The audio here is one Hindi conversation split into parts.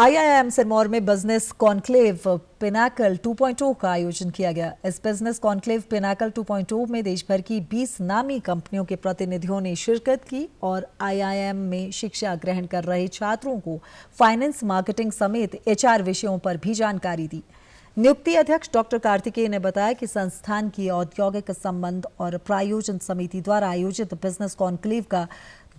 आईआईएम सिरमौर में बिजनेस कॉन्क्लेव पिनाकल 2.0 का आयोजन किया गया। इस बिजनेस कॉन्क्लेव पिनाकल 2.0 में देश भर की 20 नामी कंपनियों के प्रतिनिधियों ने शिरकत की और आईआईएम में शिक्षा ग्रहण कर रहे छात्रों को फाइनेंस, मार्केटिंग समेत एचआर विषयों पर भी जानकारी दी। नियुक्ति अध्यक्ष डॉक्टर कार्तिकेय ने बताया कि संस्थान की औद्योगिक संबंध और प्रायोजन समिति द्वारा आयोजित बिजनेस कॉन्क्लेव का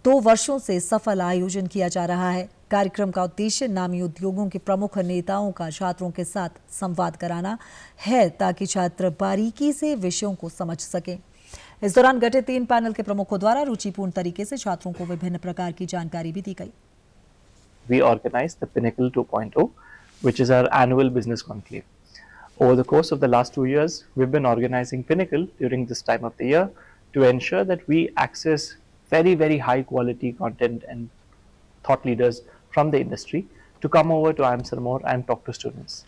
2 वर्षों से सफल आयोजन किया जा रहा है। कार्यक्रम का उद्देश्य नामी उद्योगों के प्रमुख नेताओं का छात्रों के साथ संवाद कराना है ताकि छात्र बारीकी से विषयों को समझ सकें। इस दौरान गठित 3 पैनल के प्रमुखों द्वारा रुचिपूर्ण तरीके से छात्रों को विभिन्न प्रकार की जानकारी भी दी गई। We organized the Pinnacle 2.0, which is our annual business conclave. Over the course of the last 2 years, we've been organizing Pinnacle during this time of the year to ensure that we access very, very high quality content and thought leaders from the industry to come over to IIM Sirmaur and talk to students.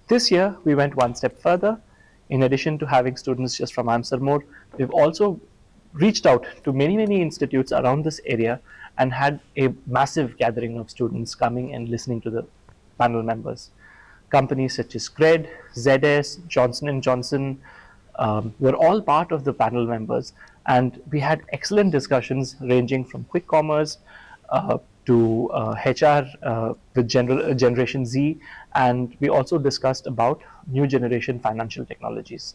This year, we went one step further. In addition to having students just from IIM Sirmaur, we've also reached out to many, many institutes around this area and had a massive gathering of students coming and listening to the panel members. Companies such as Cred, ZS, Johnson & Johnson were all part of the panel members, and we had excellent discussions ranging from quick commerce to HR with Generation Z, and we also discussed about new generation financial technologies.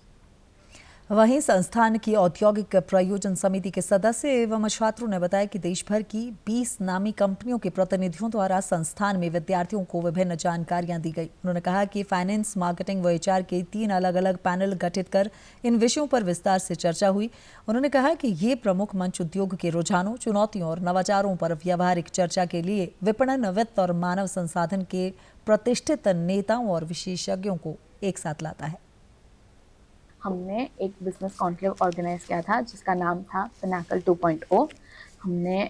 वहीं संस्थान की औद्योगिक प्रयोजन समिति के सदस्य एवं छात्रों ने बताया कि देश भर की 20 नामी कंपनियों के प्रतिनिधियों द्वारा संस्थान में विद्यार्थियों को विभिन्न जानकारियां दी गई। उन्होंने कहा कि फाइनेंस, मार्केटिंग व एचआर के 3 अलग-अलग पैनल गठित कर इन विषयों पर विस्तार से चर्चा हुई। उन्होंने कहा कि ये प्रमुख मंच उद्योग के रुझानों, चुनौतियों और नवाचारों पर व्यावहारिक चर्चा के लिए विपणन, वित्त और मानव संसाधन के प्रतिष्ठित नेताओं और विशेषज्ञों को एक साथ लाता है। हमने एक बिजनेस कॉन्क्लेव ऑर्गेनाइज किया था जिसका नाम था पिनाकल 2.0। हमने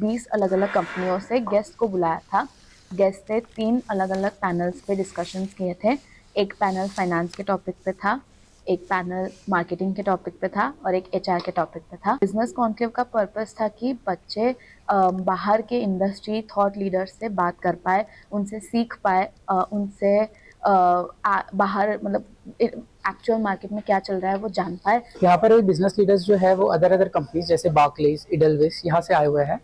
20 अलग अलग कंपनियों से गेस्ट को बुलाया था। गेस्ट से 3 अलग अलग पैनल्स पे डिस्कशंस किए थे। एक पैनल फाइनेंस के टॉपिक पे था, एक पैनल मार्केटिंग के टॉपिक पे था और एक एचआर के टॉपिक पे था। बिजनेस कॉन्क्लेव का पर्पस था कि बच्चे बाहर के इंडस्ट्री थॉट लीडर्स से बात कर पाए, उनसे सीख पाए, उनसे बाहर मतलब एक्चुअल मार्केट में क्या चल रहा है वो जान पाए। यहाँ पर बिजनेस लीडर्स जो है वो अदर कंपनीज जैसे बार्कलेज, इडलविस यहाँ से आए हुए हैं।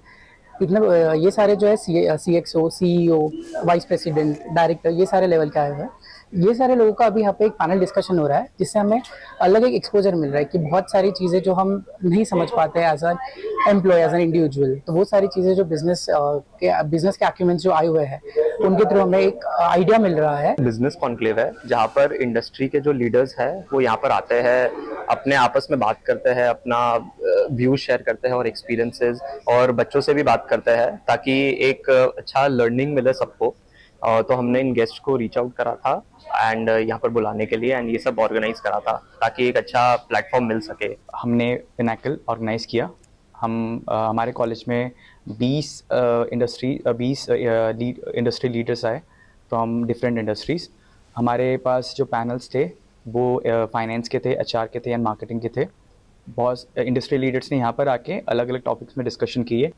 मतलब ये सारे जो है CXO, CEO, vice president, director, ये सारे लेवल के आए हुए हैं। ये सारे लोगों का अभी यहाँ पे एक पैनल डिस्कशन हो रहा है जिससे हमें अलग एक एक्सपोजर मिल रहा है कि बहुत सारी चीज़ें जो हम नहीं समझ पाते हैं as an employ, as an individual, तो वो सारी चीज़ें जो बिजनेस के एक्यूमेंट्स जो आए हुए हैं उनके थ्रू हमें एक आइडिया मिल रहा है। बिजनेस कॉन्क्लेव है जहाँ पर इंडस्ट्री के जो लीडर्स हैं वो यहाँ पर आते हैं, अपने आपस में बात करते हैं, अपना व्यूज शेयर करते हैं और एक्सपीरियंसेस, और बच्चों से भी बात करते हैं ताकि एक अच्छा लर्निंग मिले सबको। तो हमने इन गेस्ट को रीच आउट करा था एंड यहाँ पर बुलाने के लिए, एंड ये सब ऑर्गेनाइज करा था ताकि एक अच्छा प्लेटफॉर्म मिल सके। हमने पिनाकल ऑर्गेनाइज किया। हमारे कॉलेज में 20 इंडस्ट्री लीडर्स आए फ्रॉम डिफरेंट इंडस्ट्रीज। हमारे पास जो पैनल्स थे वो फाइनेंस के थे, एचआर के थे एंड मार्केटिंग के थे। बहुत इंडस्ट्री लीडर्स ने यहाँ पर आके अलग अलग टॉपिक्स में डिस्कशन किए।